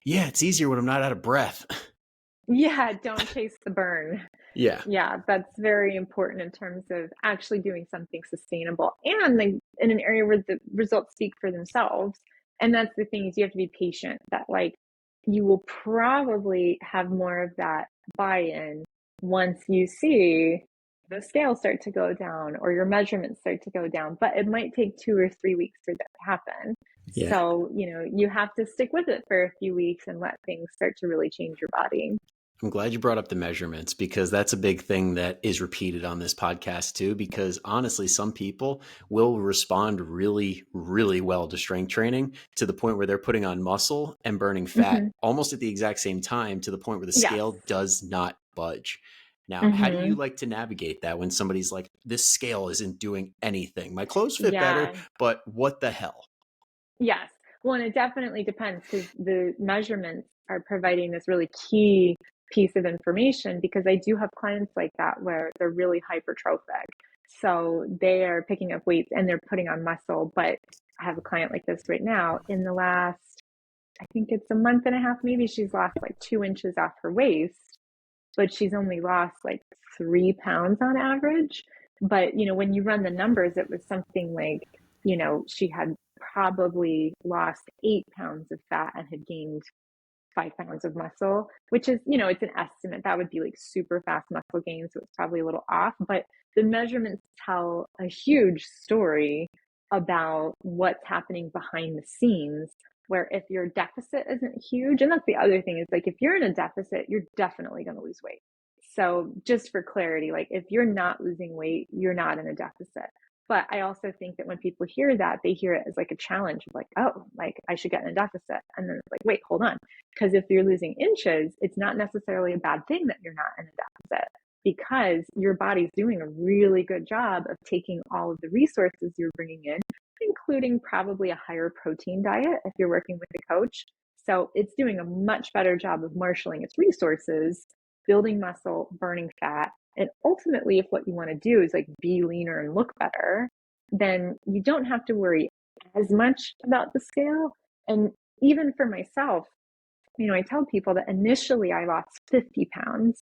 yeah, it's easier when I'm not out of breath. Yeah, don't chase the burn. Yeah. Yeah, that's very important in terms of actually doing something sustainable and like in an area where the results speak for themselves. And that's the thing, is you have to be patient, that like you will probably have more of that buy-in once you see the scales start to go down or your measurements start to go down, but it might take 2 or 3 weeks for that to happen. Yeah. So, you have to stick with it for a few weeks and let things start to really change your body. I'm glad you brought up the measurements because that's a big thing that is repeated on this podcast too. Because honestly, some people will respond really, really well to strength training to the point where they're putting on muscle and burning fat Hmm. almost at the exact same time to the point where the Yes. scale does not budge. Now, how do you Hmm. like to navigate that when somebody's like, this scale isn't doing anything? My clothes fit better, Yeah. but what the hell? Yes. Well, and it definitely depends because the measurements are providing this really key piece of information because I do have clients like that where they're really hypertrophic. So they are picking up weights and they're putting on muscle. But I have a client like this right now. In the last, I think it's a month and a half, maybe she's lost like 2 inches off her waist, but she's only lost like 3 pounds on average. But, when you run the numbers, it was something like, she had probably lost 8 pounds of fat and had gained 5 pounds of muscle, which is, it's an estimate. That would be like super fast muscle gain. So it's probably a little off, but the measurements tell a huge story about what's happening behind the scenes. Where if your deficit isn't huge, and that's the other thing is like if you're in a deficit, you're definitely going to lose weight. So just for clarity, like if you're not losing weight, you're not in a deficit. But I also think that when people hear that, they hear it as like a challenge of like, oh, like I should get in a deficit. And then it's like, wait, hold on. Because if you're losing inches, it's not necessarily a bad thing that you're not in a deficit because your body's doing a really good job of taking all of the resources you're bringing in, including probably a higher protein diet if you're working with a coach. So it's doing a much better job of marshaling its resources, building muscle, burning fat. And ultimately, if what you want to do is like be leaner and look better, then you don't have to worry as much about the scale. And even for myself, I tell people that initially I lost 50 pounds.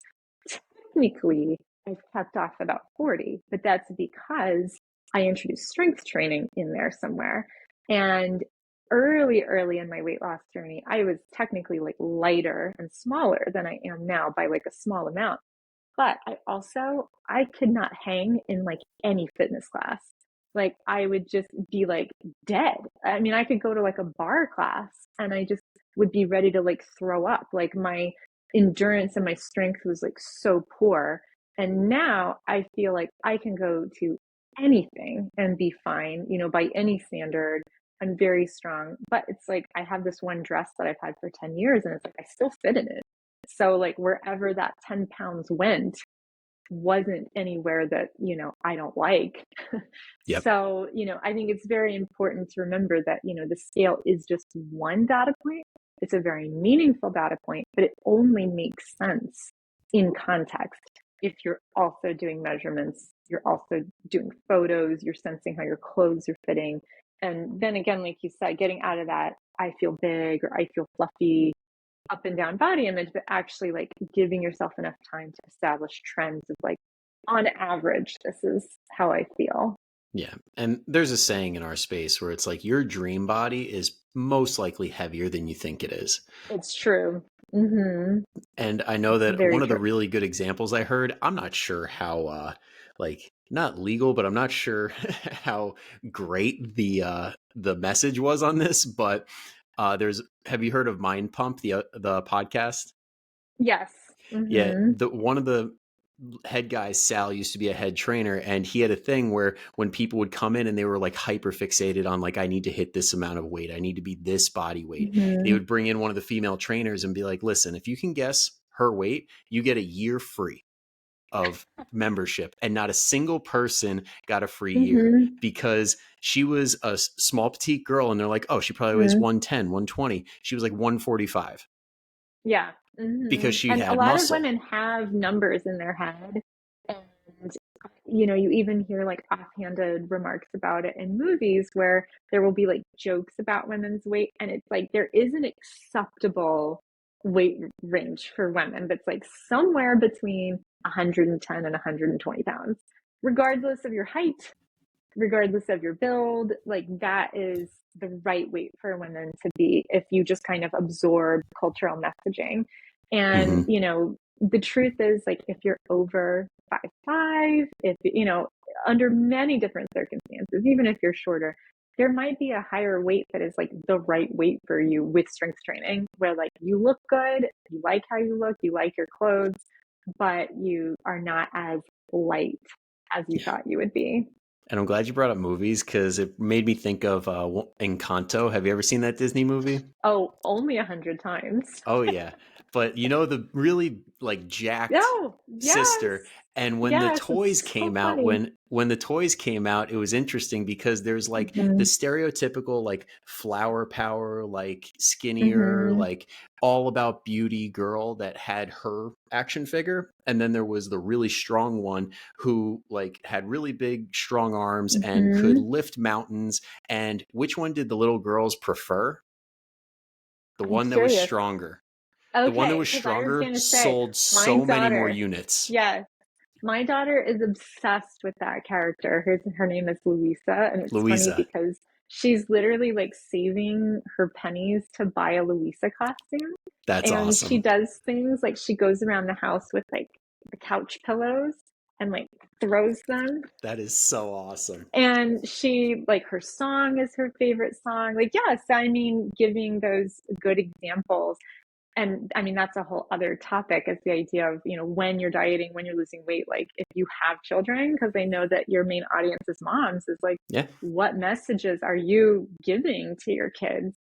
Technically, I've kept off about 40, but that's because I introduced strength training in there somewhere. And early in my weight loss journey, I was technically like lighter and smaller than I am now by like a small amount. But I could not hang in like any fitness class. Like I would just be like dead. I mean, I could go to like a bar class and I just would be ready to like throw up. Like my endurance and my strength was like so poor. And now I feel like I can go to anything and be fine, by any standard. I'm very strong, but it's like I have this one dress that I've had for 10 years and it's like I still fit in it. So like wherever that 10 pounds went wasn't anywhere that, I don't like. Yep. So, I think it's very important to remember that, the scale is just one data point. It's a very meaningful data point, but it only makes sense in context. If you're also doing measurements, you're also doing photos, you're sensing how your clothes are fitting. And then again, like you said, getting out of that, I feel big or I feel fluffy up and down body image, but actually like giving yourself enough time to establish trends of like, on average, this is how I feel. Yeah. And there's a saying in our space where it's like your dream body is most likely heavier than you think it is. It's true. Mm-hmm. And I know that Very one of the true. really good examples I heard, I'm not sure how like not legal, but I'm not sure how great the message was on this, but there's have you heard of Mind Pump, the podcast? Yes. Yeah, Mm-hmm. the one of the head guys, Sal, used to be a head trainer, and he had a thing where when people would come in and they were like hyper fixated on like I need to hit this amount of weight, I need to be this body weight, they Mm-hmm. would bring in one of the female trainers and be like, listen, if you can guess her weight, you get a year free of membership. And not a single person got a free year Mm-hmm. because she was a small petite girl and they're like, oh, she probably weighs Mm-hmm. 110, 120. She was like 145 Yeah. Mm-hmm. because she And a had lot of muscle. women have numbers in their head. And, you even hear like offhanded remarks about it in movies where there will be like jokes about women's weight. And it's like there is an acceptable weight range for women that's like somewhere between 110 and 120 pounds, regardless of your height, regardless of your build. Like that is the right weight for women to be if you just kind of absorb cultural messaging. And, Mm-hmm. the truth is like if you're over 5'5", if, under many different circumstances, even if you're shorter, there might be a higher weight that is like the right weight for you with strength training, where like you look good, you like how you look, you like your clothes, but you are not as light as you Yeah. thought you would be. And I'm glad you brought up movies because it made me think of Encanto. Have you ever seen that Disney movie? Oh, only 100 times. Oh yeah. But you know the really like jacked Oh, yes. sister, and when the Yes, toys it's so came out, funny. when the toys came out, it was interesting because there's like the Mhm. stereotypical like flower power, like skinnier, Mhm. like all about beauty girl that had her action figure, and then there was the really strong one who like had really big strong arms and could Mhm. lift mountains. And which one did the little girls prefer? The I'm one that was curious. stronger. The one that Okay, was because I was stronger gonna say, sold my so many more daughter, units. yes, my daughter is obsessed with that character. Her name is Louisa, and it's funny Louisa. because she's literally like saving her pennies to buy a Louisa costume. That's And she awesome. does things like she goes around the house with like the couch pillows and like throws them. That is so awesome. And she like her song is her favorite song. Like, yes, I mean, giving those good examples. And I mean, that's a whole other topic is the idea of, when you're dieting, when you're losing weight, like if you have children, because I know that your main audience is moms, is like, Yeah. what messages are you giving to your kids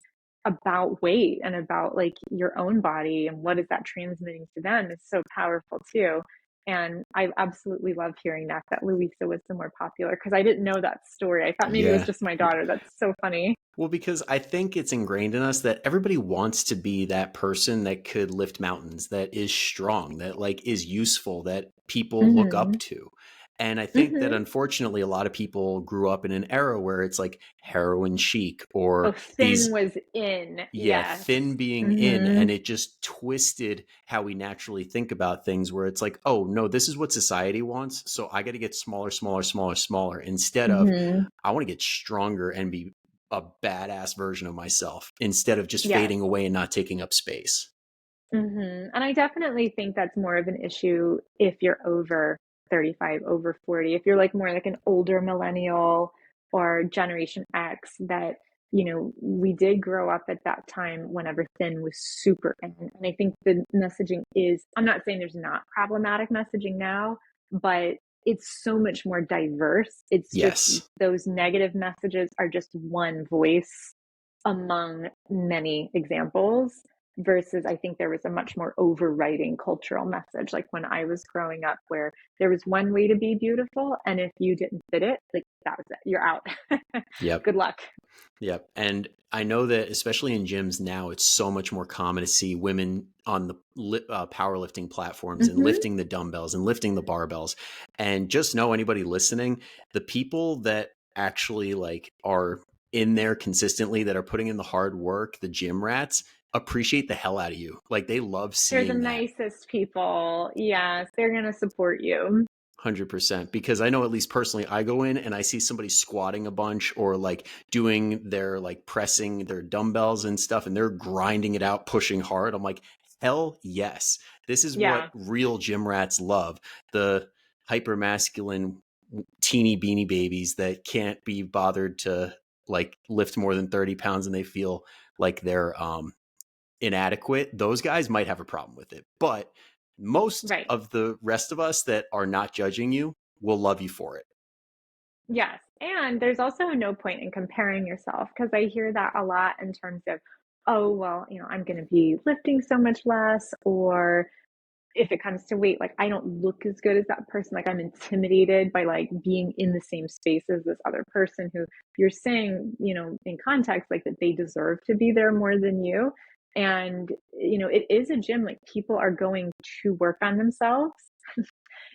about weight and about like your own body and what is that transmitting to them is so powerful too. And I absolutely love hearing that Louisa was the more popular because I didn't know that story. I thought maybe it was Yeah. just my daughter. That's so funny. Well, because I think it's ingrained in us that everybody wants to be that person that could lift mountains, that is strong, that like is useful, that people look up Mm-hmm. to. And I think that Mm-hmm. unfortunately a lot of people grew up in an era where it's like heroin chic or Oh, thin these, was in. yeah, Yes. thin being in, Mm-hmm. and it just twisted how we naturally think about things where it's like, oh no, this is what society wants, so I got to get smaller, smaller, smaller, smaller, instead of Mm-hmm. I want to get stronger and be a badass version of myself instead of just Yes. fading away and not taking up space. Mm-hmm. And I definitely think that's more of an issue if you're over 35, over 40. If you're like more like an older millennial or Generation X, that, we did grow up at that time whenever thin was super in. And I think the messaging is, I'm not saying there's not problematic messaging now, but it's so much more diverse. It's just Yes. those negative messages are just one voice among many examples versus I think there was a much more overriding cultural message like when I was growing up where there was one way to be beautiful and if you didn't fit it, like that was it. You're out. Yep. Good luck. Yep. And I know that especially in gyms now, it's so much more common to see women on the powerlifting platforms and Mhm. lifting the dumbbells and lifting the barbells. And just know anybody listening, the people that actually like are in there consistently, that are putting in the hard work, the gym rats appreciate the hell out of you. Like they love They're the seeing that. nicest people. Yes, they're going to support you. 100%, because I know at least personally I go in and I see somebody squatting a bunch or like doing their like pressing their dumbbells and stuff and they're grinding it out, pushing hard. I'm like, hell yes, this is what Yeah. real gym rats love. The hyper masculine teeny beanie babies that can't be bothered to like lift more than 30 pounds and they feel like they're inadequate, those guys might have a problem with it. But most Right. of the rest of us that are not judging you will love you for it. Yes. And there's also no point in comparing yourself because I hear that a lot in terms of, oh, well, I'm going to be lifting so much less, or if it comes to weight, like I don't look as good as that person. Like I'm intimidated by like being in the same space as this other person who you're saying, in context, like that they deserve to be there more than you. And, it is a gym, like people are going to work on themselves.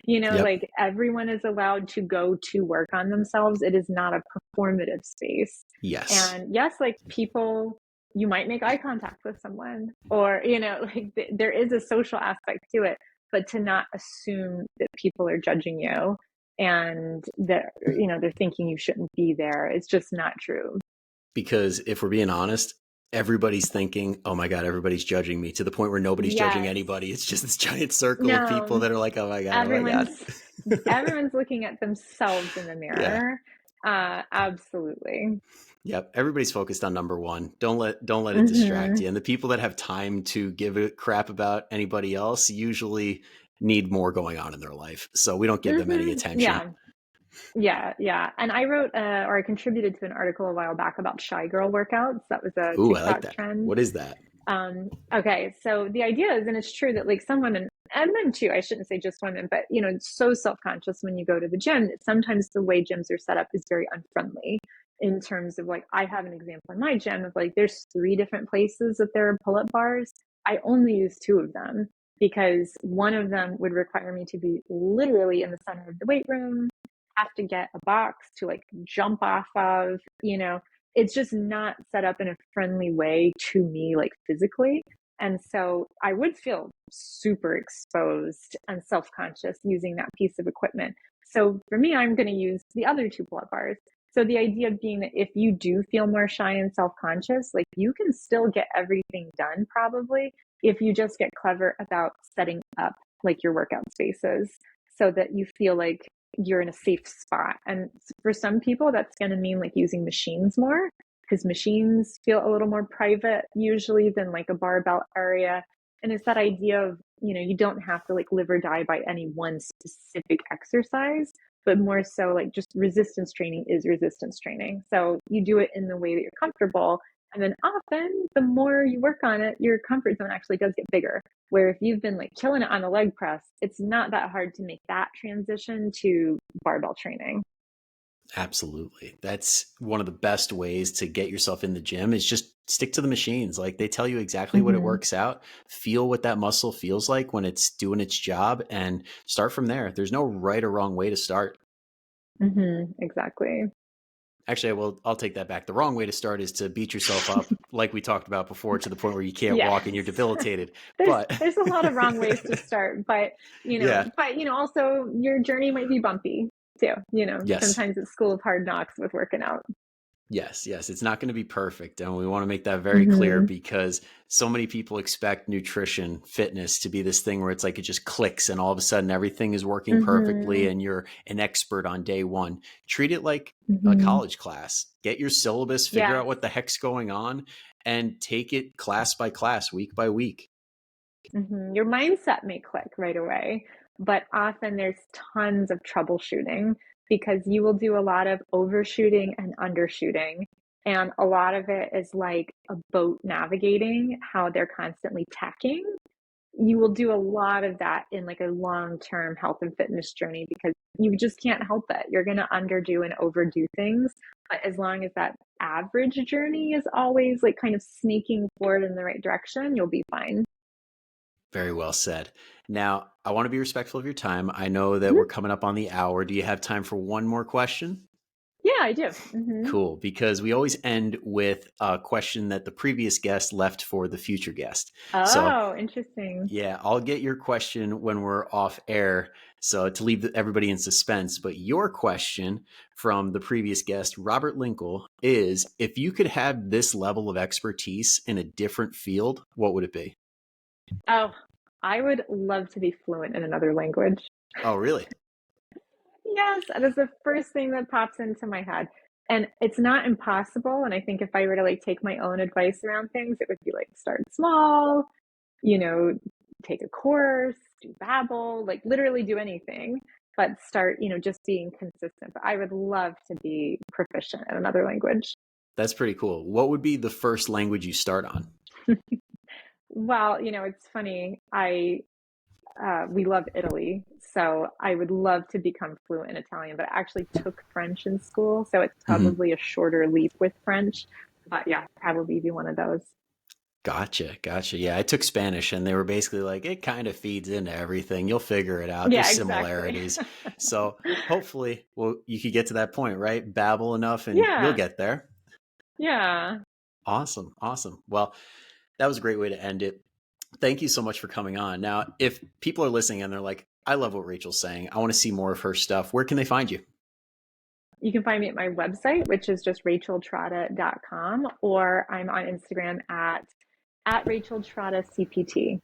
Yep. Like everyone is allowed to go to work on themselves. It is not a performative space. Yes. And yes, like people, you might make eye contact with someone, or, like there is a social aspect to it, but to not assume that people are judging you and that, they're thinking you shouldn't be there. It's just not true. Because if we're being honest, everybody's thinking, oh my God, everybody's judging me, to the point where nobody's judging Yes. anybody. It's just this giant circle of people No, that are like, oh my God, oh my God. everyone's everyone's looking at themselves in the Yeah. mirror. Absolutely. Yep, everybody's focused on number one. Don't let it distract Hmm. you. And the people that have time to give a crap about anybody else usually need more going on in their life. So we don't give them any attention. Yeah. Yeah, yeah. And I wrote or I contributed to an article a while back about shy girl workouts. That was a Ooh, I like TikTok that. trend. What is that? Okay, so the idea is, and it's true that like some women and men too, I shouldn't say just women, but you know, it's so self-conscious when you go to the gym that sometimes the way gyms are set up is very unfriendly in terms of like I have an example in my gym of like there's three different places that there are pull-up bars. I only use two of them because one of them would require me to be literally in the center of the weight room, have to get a box to like jump off of, you know, it's just not set up in a friendly way to me, like physically. And so I would feel super exposed and self conscious using that piece of equipment. So for me, I'm going to use the other two pull up bars. So the idea being that if you do feel more shy and self conscious, like you can still get everything done probably if you just get clever about setting up like your workout spaces so that you feel like you're in a safe spot. And for some people, that's going to mean like using machines more because machines feel a little more private usually than like a barbell area. And it's that idea of, you know, you don't have to like live or die by any one specific exercise, but more so like just resistance training is resistance training. So you do it in the way that you're comfortable. And then often the more you work on it, your comfort zone actually does get bigger. Where if you've been like killing it on the leg press, it's not that hard to make that transition to barbell training. Absolutely. That's one of the best ways to get yourself in the gym is just stick to the machines. Like they tell you exactly what it Mm-hmm. works out. Feel what that muscle feels like when it's doing its job and start from there. There's no right or wrong way to start. Mm-hmm. Exactly. Actually, I'll take that back. The wrong way to start is to beat yourself up, like we talked about before, to the point where you can't Yes. walk and you're debilitated. there's But there's a lot of wrong ways to start, yeah, but you know, also your journey might be bumpy too. You know, yes. sometimes it's school of hard knocks with working out. Yes, yes, it's not going to be perfect. And we want to make that very clear Mm-hmm. because so many people expect nutrition, fitness to be this thing where it's like it just clicks and all of a sudden everything is working perfectly Mm-hmm. and you're an expert on day one. Treat it like a Mm-hmm. college class. Get your syllabus, figure out Yes. what the heck's going on, and take it class by class, week by week. Your mindset may click right away, but often there's tons of troubleshooting because you will do a lot of overshooting and undershooting. And a lot of it is like a boat navigating, how they're constantly tacking. You will do a lot of that in like a long-term health and fitness journey because you just can't help it. You're going to underdo and overdo things. But as long as that average journey is always like kind of sneaking forward in the right direction, you'll be fine. Very well said. Now, I want to be respectful of your time. I know that we're Mhm. coming up on the hour. Do you have time for one more question? Yeah, I do. Hmm. Cool, because we always end with a question that the previous guest left for the future guest. So, Oh, interesting. yeah, I'll get your question when we're off air. So, to leave everybody in suspense, but your question from the previous guest, Robert Linkle, is if you could have this level of expertise in a different field, what would it be? Oh, I would love to be fluent in another language. Oh, really? Yes, that is the first thing that pops into my head. And it's not impossible. And I think if I were to like take my own advice around things, it would be like start small, you know, take a course, do Babbel, like literally do anything, but start, you know, just being consistent. But I would love to be proficient in another language. That's pretty cool. What would be the first language you start on? Well, you know, it's funny. I we love Italy, so I would love to become fluent in Italian, but I actually took French in school, so it's Mhm. probably a shorter leap with French. But yeah, probably be one of those. Gotcha, gotcha. Yeah, I took Spanish and they were basically like, it kind of feeds into everything. You'll figure it out. There's Yeah, exactly. similarities. So hopefully, well, you could get to that point, right? Babble enough and you'll Yeah, get there. yeah. Awesome, awesome. Well, that was a great way to end it. Thank you so much for coming on. Now, if people are listening and they're like, I love what Rachel's saying, I want to see more of her stuff, where can they find you? You can find me at my website, which is just racheltrotta.com, or I'm on Instagram at Rachel Trotta CPT.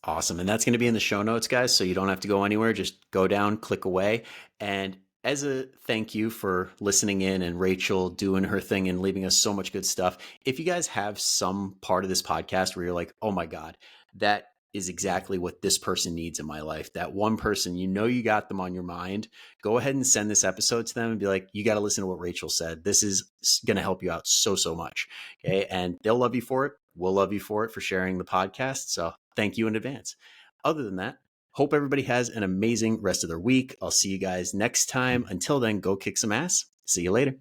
Awesome. And that's going to be in the show notes, guys. So you don't have to go anywhere. Just go down, click away. And as a thank you for listening in and Rachel doing her thing and leaving us so much good stuff, if you guys have some part of this podcast where you're like, oh my God, that is exactly what this person needs in my life, that one person, you got them on your mind, go ahead and send this episode to them and be like, you got to listen to what Rachel said. This is going to help you out so, so much. Okay. And they'll love you for it. We'll love you for it for sharing the podcast. So thank you in advance. Other than that, hope everybody has an amazing rest of their week. I'll see you guys next time. Until then, go kick some ass. See you later.